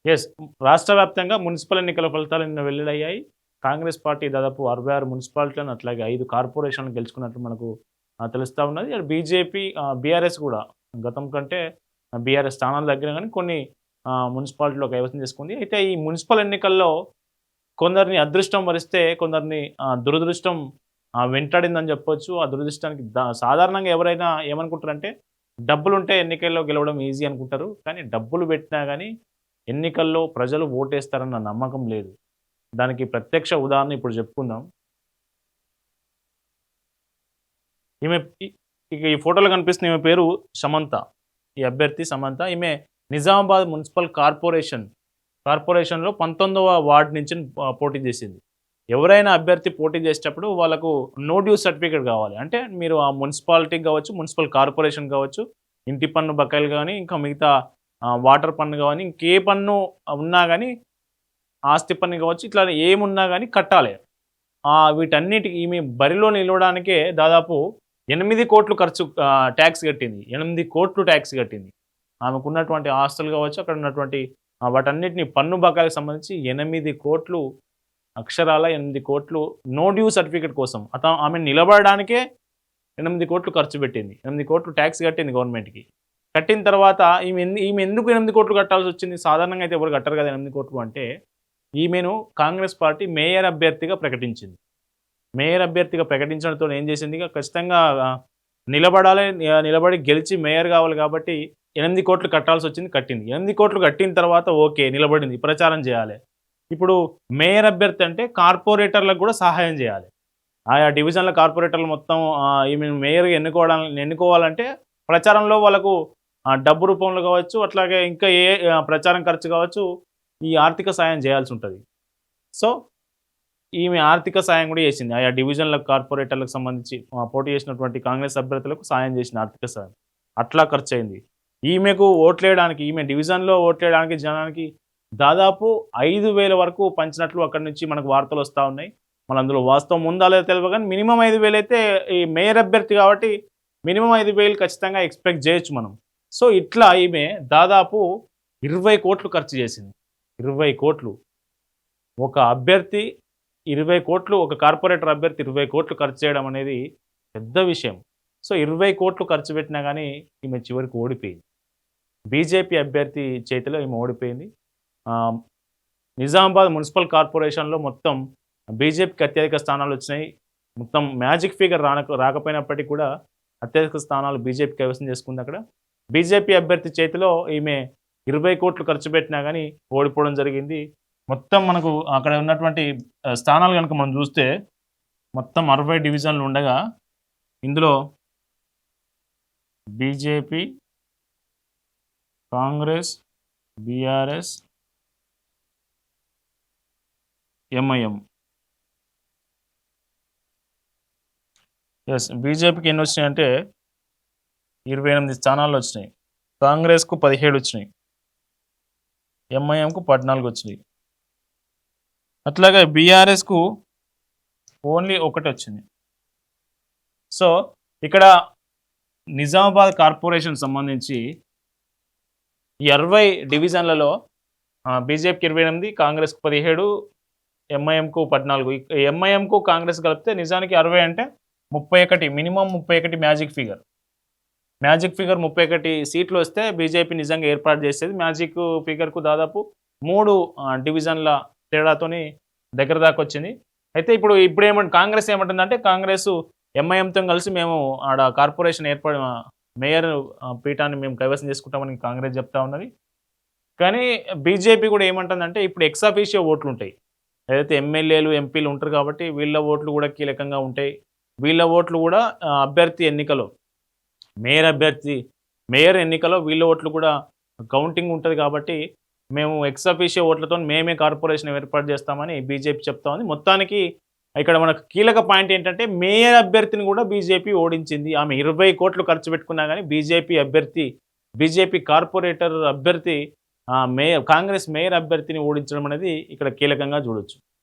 Yes. రాష్ట్ర వ్యాప్తంగా municipal ఎన్నికల ఫలితాలు నిన్న వెల్లడయ్యాయి. కాంగ్రెస్ పార్టీ దాదాపు 66 మున్సిపాలిటీలను అట్లాగే 5 కార్పొరేషన్‌లు గెలుచుకున్నట్టు మనకు తెలుస్తా ఉన్నది. బీజేపీ బీఆర్ఎస్ గూడా గతం కంటే బీఆర్ఎస్ స్థానాలు తగ్గినా గానీ కొన్ని మున్సిపాలిటీలో కైవసం చేసుకుంది. అయితే ఈ మున్సిపల్ ఎన్నికల్లో కొందరిని అదృష్టం వరిస్తే కొందరిని దురదృష్టం వెంటాడిందని చెప్పొచ్చు. ఆ దురదృష్టానికి సాధారణంగా ఎవరైనా ఏమనుకుంటారంటే డబ్బులుంటే ఎన్నికల్లో గెలవడం ఈజీ అనుకుంటారు. కానీ డబ్బులు పెట్టినా గానీ ఎన్నికల్లో ప్రజలు ఓటేస్తారన్న నమ్మకం లేదు. దానికి ప్రత్యక్ష ఉదాహరణ ఇప్పుడు చెప్పుకుందాం. ఈమె ఇ ఇక ఈ ఫోటోలో కనిపిస్తున్న ఈమె పేరు సమంత. ఈ అభ్యర్థి సమంత. ఈమె నిజామాబాద్ మున్సిపల్ కార్పొరేషన్‌లో 19వ వార్డ్ నుంచి పోటీ చేసింది. ఎవరైనా అభ్యర్థి పోటీ చేసేటప్పుడు వాళ్ళకు నో డ్యూస్ సర్టిఫికేట్ కావాలి. అంటే మీరు ఆ మున్సిపాలిటీకి కావచ్చు, మున్సిపల్ కార్పొరేషన్ కావచ్చు, ఇంటి పన్ను బకాయిలు గాని, ఇంకా మిగతా వాటర్ పన్ను గాని, ఇంకే పన్ను ఉన్నా గాని, ఆస్తి పన్ను కావచ్చు, ఇట్లా ఏమున్నా గాని కట్టాలి. వీటన్నిటికి ఈమె బరిలో నిలవడానికే దాదాపు 8,00,00,000 ఖర్చు టాక్స్ కట్టింది. 8,00,00,000 టాక్స్ కట్టింది. ఆమెకున్నటువంటి ఆస్తులు కావచ్చు, అక్కడ ఉన్నటువంటి వాటన్నిటిని పన్ను బకాయిలకు సంబంధించి 8,00,00,000 అక్షరాల 8,00,00,000 నో డ్యూ సర్టిఫికేట్ కోసం. ఆమె నిలబడడానికే 8,00,00,000 ఖర్చు పెట్టింది. 8,00,00,000 టాక్స్ కట్టింది గవర్నమెంట్‌కి. కట్టిన తర్వాత ఈమె ఎందుకు 8,00,00,000 కట్టాల్సొచ్చింది? సాధారణంగా అయితే ఎవరు కట్టరు కదా! 8,00,00,000 అంటే ఈమెను కాంగ్రెస్ పార్టీ మేయర్ అభ్యర్థిగా ప్రకటించింది. మేయర్ అభ్యర్థిగా ప్రకటించడంతో ఏం చేసింది? ఇక ఖచ్చితంగా నిలబడాలి. నిలబడి గెలిచి మేయర్ కావాలి కాబట్టి 8,00,00,000 కట్టాల్సొచ్చింది. కట్టింది. 8,00,00,000 కట్టిన తర్వాత ఓకే. నిలబడింది. ప్రచారం చేయాలి. ఇప్పుడు మేయర్ అభ్యర్థి అంటే కార్పొరేటర్లకు కూడా సహాయం చేయాలి. ఆయా డివిజన్ల కార్పొరేటర్లు మొత్తం ఈమెను మేయర్‌గా ఎన్నుకోవాలంటే ప్రచారంలో వాళ్ళకు డబ్బు రూపంలో కావచ్చు, అట్లాగే ఇంకా ప్రచారం ఖర్చు కావచ్చు, ఈ ఆర్థిక సాయం చేయాల్సుంటది. సో, ఈమె ఆర్థిక సాయం కూడా చేసింది. ఆయా డివిజన్ల కార్పొరేటర్లకు సంబంధించి పోటీ చేసినటువంటి కాంగ్రెస్ అభ్యర్థులకు సాయం చేసింది ఆర్థిక సాయం. అట్లా ఖర్చయింది. ఈమెకు ఓట్లేయడానికి ఈమె డివిజన్‌లో ఓట్లేయడానికి జనానికి దాదాపు 5,000 వరకు పంచినట్లు అక్కడి నుంచి మనకు వార్తలొస్తా ఉన్నాయి. మళ్ళీ అందులో వాస్తవం ఉందా లేదో తెలవదు గానీ మినిమమ్ 5,000 అయితే ఈ మేయర్ అభ్యర్థి కాబట్టి మినిమమ్ 5,000 ఖచ్చితంగా ఎక్స్‌పెక్ట్ చేయొచ్చు మనం. సో, ఇట్లా ఈమె దాదాపు 20,00,00,000 ఖర్చు చేసింది. 20,00,00,000 ఒక అభ్యర్థి 20,00,00,000 ఒక కార్పొరేటర్ అభ్యర్థి 20,00,00,000 ఖర్చు చేయడం అనేది పెద్ద విషయం. సో, 20,00,00,000 ఖర్చు పెట్టినా గానీ ఈమె చివరికి ఓడిపోయింది. బీజేపీ అభ్యర్థి చేతిలో ఈమె ఓడిపోయింది. ఆహ్, నిజామాబాద్ మున్సిపల్ కార్పొరేషన్‌లో మొత్తం బీజేపీకి అత్యధిక స్థానాలొచ్చినాయి. మొత్తం మ్యాజిక్ ఫిగర్ రాకపోయినప్పటికి కూడా అత్యధిక స్థానాలు బీజేపీ కైవసం చేసుకుందక్కడ. బీజేపీ అభ్యర్థి చేతిలో ఈమె 20,00,00,000 ఖర్చు పెట్టినా గానీ ఓడిపోవడం జరిగింది. మొత్తం మనకు అక్కడ ఉన్నటువంటి స్థానాలు గనుక మనం చూస్తే మొత్తం 60 డివిజన్లు ఉండగా ఇందులో BJP, Congress, BRS, MIM. Yes. బీజేపీకి ఎన్నొచ్చినాయంటే 28 స్థానాలొచ్చినాయి. కాంగ్రెస్‌కు 17 వచ్చినాయి. ఎంఐఎంకు 14 వచ్చినాయి. అట్లాగే బీఆర్ఎస్‌కు ఓన్లీ ఒకటొచ్చింది. సో, ఇక్కడ నిజామాబాద్ కార్పొరేషన్ సంబంధించి ఈ 60 డివిజన్లలో బీజేపీకి 28, కాంగ్రెస్‌కు 17, ఎంఐఎంకు 14. ఎంఐఎంకు కాంగ్రెస్ కలిపితే నిజానికి 60 అంటే 31 minimum 31 magic figure. Magic figure 31 సీట్లు వస్తే బీజేపీ నిజంగా ఏర్పాటు చేసేది. మ్యాజిక్ ఫిగర్‌కు దాదాపు 3 డివిజన్ల తేడాతోని దగ్గర దాకొచ్చింది. అయితే కాంగ్రెస్ ఏమంటుందంటే కాంగ్రెసు ఎంఐఎంతో కలిసి మేము ఆడ కార్పొరేషన్ మేయర్ పీఠాన్ని మేము కైవసం చేసుకుంటామని కాంగ్రెస్ చెప్తా ఉన్నది. కానీ బీజేపీ కూడా ఏమంటుందంటే ఇప్పుడు ఎక్స్ అఫీషియో ఓట్లుంటాయి. ఏదైతే ఎమ్మెల్యేలు, ఎంపీలు ఉంటారు కాబట్టి వీళ్ళ ఓట్లు కూడా కీలకంగా ఉంటాయి. వీళ్ళ ఓట్లు కూడా అభ్యర్థి ఎన్నికలో మేయర్ ఎన్నికలో వీళ్ళ ఓట్లు కూడా కౌంటింగ్ ఉంటది కాబట్టి మేము ఎక్స్ అఫీషియో ఓట్లతో మేమే కార్పొరేషన్ ఏర్పాటు చేస్తామని బీజేపీ చెప్తా ఉంది. మొత్తానికి ఇక్కడ మనకు కీలక పాయింట్ ఏంటంటే మేయర్ అభ్యర్థిని కూడా బీజేపీ ఓడించింది. ఆమె 20,00,00,000 ఖర్చు పెట్టుకున్నా గానీ బీజేపీ కార్పొరేటర్ అభ్యర్థి కాంగ్రెస్ మేయర్ అభ్యర్థిని ఓడించడం అనేది ఇక్కడ కీలకంగా చూడొచ్చు.